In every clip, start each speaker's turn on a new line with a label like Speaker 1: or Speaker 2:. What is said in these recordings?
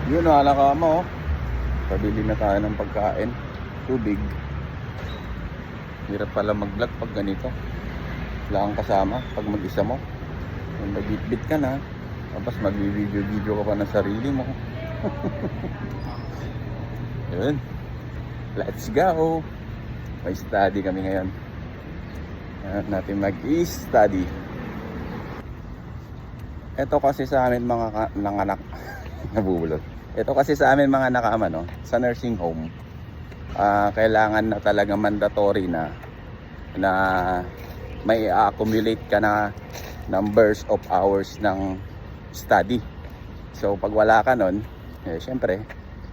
Speaker 1: Yun, alaka mo. Pabili na tayo ng pagkain. Tubig. Hirap pala mag-vlog pag ganito. Wala kang kasama pag mag-isa mo. Kung nag-bit ka na, tapos mag-video ka pa ng sarili mo. Yun. Let's go. May study kami ngayon. Natin mag-i-study. Ito kasi sa amin mga nanganak. Nabubulot. Ito kasi sa amin mga nakama, no? Sa nursing home, kailangan na talaga mandatory na may accumulate ka na numbers of hours ng study. So pag wala ka nun, syempre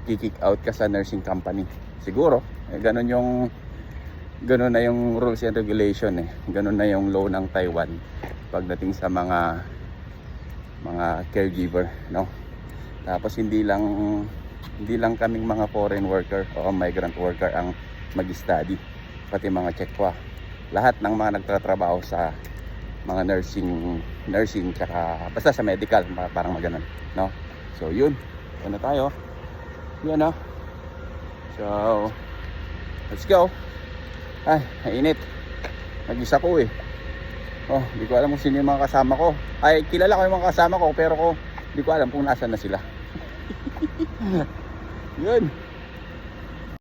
Speaker 1: kick out ka sa nursing company. Siguro, ganun na yung rules and regulation. Ganun na yung law ng Taiwan pagdating sa mga caregiver, no? Tapos hindi lang kaming mga foreign worker o migrant worker ang mag-study, pati mga Chekwa. Lahat ng mga nagtatrabaho sa mga nursing tsaka basta sa medical, parang maganon, no? So yun, ano tayo? Yun, no? So let's go. Ay, mainit. Nag-isa ko Oh, hindi ko alam kung sino yung mga kasama ko. Ay, kilala ko yung mga kasama ko pero hindi ko alam kung nasaan na sila. Yun.